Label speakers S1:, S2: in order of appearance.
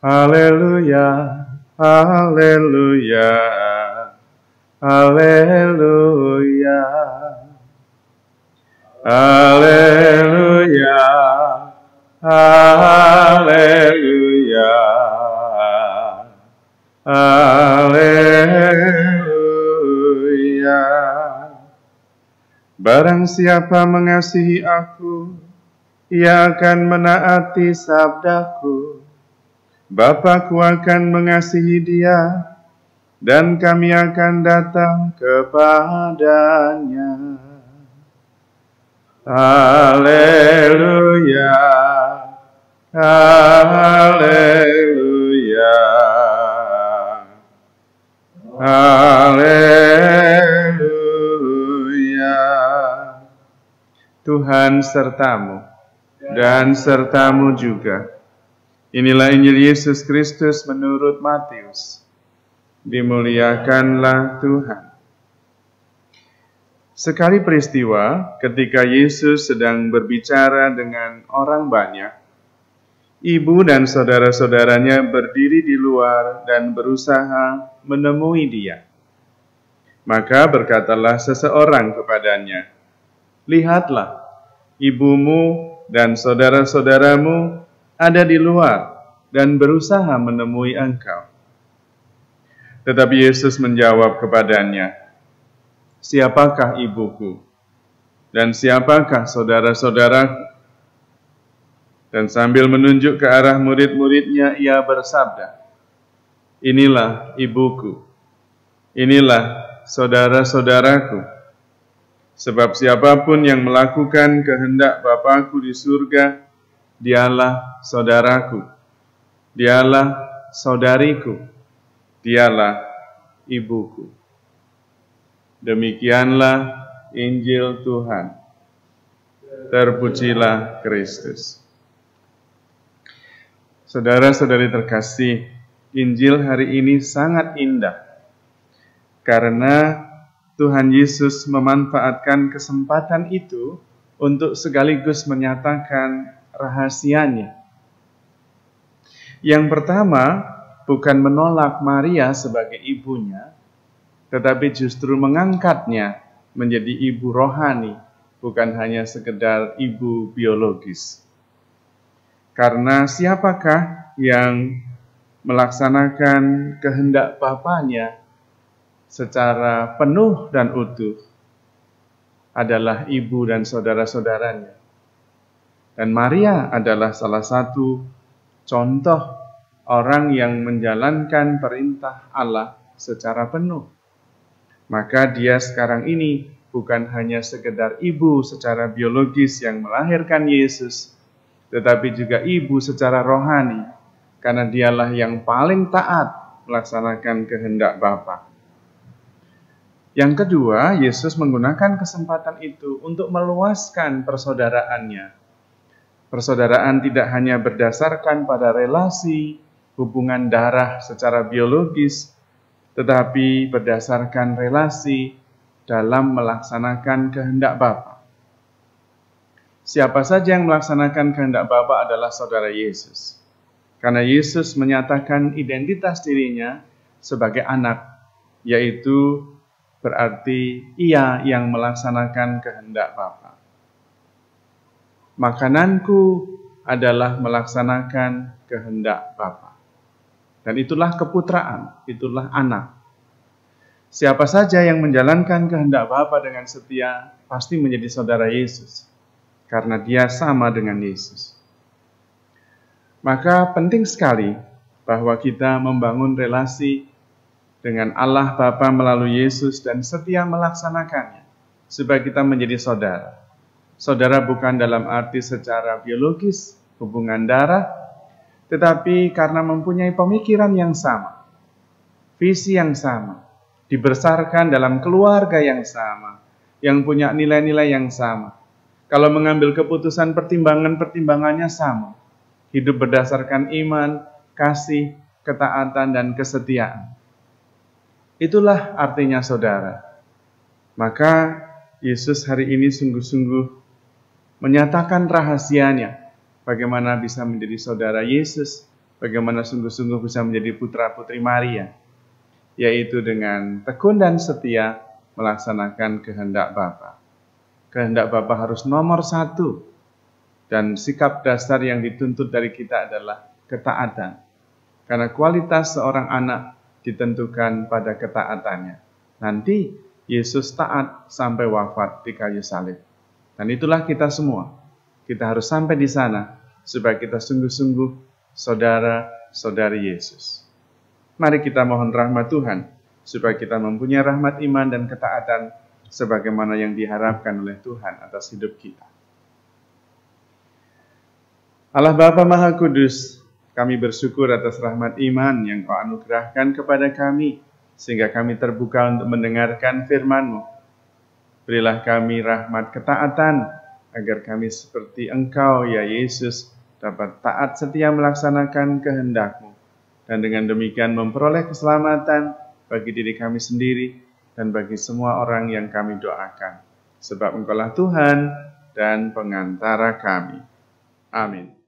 S1: Haleluya, haleluya, haleluya, haleluya, haleluya, haleluya. Barang siapa mengasihi aku, ia akan menaati sabdaku. Bapa-Ku akan mengasihi dia, dan kami akan datang kepadanya. Haleluya, haleluya, haleluya. Tuhan sertamu, dan sertamu juga. Inilah Injil Yesus Kristus menurut Matius. Dimuliakanlah Tuhan. Sekali peristiwa ketika Yesus sedang berbicara dengan orang banyak, ibu dan saudara-saudaranya berdiri di luar dan berusaha menemui dia. Maka berkatalah seseorang kepadanya, "Lihatlah, ibumu dan saudara-saudaramu ada di luar dan berusaha menemui engkau." Tetapi Yesus menjawab kepadanya, "Siapakah ibuku? Dan siapakah saudara-saudaraku?" Dan sambil menunjuk ke arah murid-muridnya, ia bersabda, "Inilah ibuku, inilah saudara-saudaraku. Sebab siapapun yang melakukan kehendak Bapa-Ku di surga, dialah saudaraku, dialah saudariku, dialah ibuku." Demikianlah Injil Tuhan. Terpujilah Kristus. Saudara-saudari terkasih, Injil hari ini sangat indah karena Tuhan Yesus memanfaatkan kesempatan itu untuk sekaligus menyatakan rahasianya. Yang pertama, bukan menolak Maria sebagai ibunya, tetapi justru mengangkatnya menjadi ibu rohani, bukan hanya sekedar ibu biologis. Karena siapakah yang melaksanakan kehendak Bapanya secara penuh dan utuh adalah ibu dan saudara-saudaranya. Dan Maria adalah salah satu contoh orang yang menjalankan perintah Allah secara penuh. Maka dia sekarang ini bukan hanya sekedar ibu secara biologis yang melahirkan Yesus, tetapi juga ibu secara rohani, karena dialah yang paling taat melaksanakan kehendak Bapa. Yang kedua, Yesus menggunakan kesempatan itu untuk meluaskan persaudaraannya. Persaudaraan tidak hanya berdasarkan pada relasi, hubungan darah secara biologis, tetapi berdasarkan relasi dalam melaksanakan kehendak Bapa. Siapa saja yang melaksanakan kehendak Bapa adalah saudara Yesus. Karena Yesus menyatakan identitas dirinya sebagai anak, yaitu berarti ia yang melaksanakan kehendak Bapa. Makananku adalah melaksanakan kehendak Bapa. Dan itulah keputraan, itulah anak. Siapa saja yang menjalankan kehendak Bapa dengan setia, pasti menjadi saudara Yesus. Karena dia sama dengan Yesus. Maka penting sekali bahwa kita membangun relasi dengan Allah Bapa melalui Yesus dan setia melaksanakannya, supaya kita menjadi saudara. Saudara bukan dalam arti secara biologis, hubungan darah, tetapi karena mempunyai pemikiran yang sama, visi yang sama, dibesarkan dalam keluarga yang sama, yang punya nilai-nilai yang sama. Kalau mengambil keputusan, pertimbangannya sama. Hidup berdasarkan iman, kasih, ketaatan, dan kesetiaan. Itulah artinya saudara. Maka Yesus hari ini sungguh-sungguh menyatakan rahasianya, bagaimana bisa menjadi saudara Yesus, bagaimana sungguh-sungguh bisa menjadi putra-putri Maria, yaitu dengan tekun dan setia melaksanakan kehendak Bapa. Kehendak Bapa harus nomor satu, dan sikap dasar yang dituntut dari kita adalah ketaatan. Karena kualitas seorang anak ditentukan pada ketaatannya. Nanti Yesus taat sampai wafat di kayu salib. Dan itulah kita semua. Kita harus sampai di sana supaya kita sungguh-sungguh saudara-saudari Yesus. Mari kita mohon rahmat Tuhan supaya kita mempunyai rahmat iman dan ketaatan sebagaimana yang diharapkan oleh Tuhan atas hidup kita. Allah Bapa Maha Kudus, kami bersyukur atas rahmat iman yang Kau anugerahkan kepada kami, sehingga kami terbuka untuk mendengarkan firman-Mu. Berilah kami rahmat ketaatan, agar kami seperti Engkau, ya Yesus, dapat taat setia melaksanakan kehendak-Mu. Dan dengan demikian memperoleh keselamatan bagi diri kami sendiri dan bagi semua orang yang kami doakan. Sebab Engkau-lah Tuhan dan pengantara kami. Amin.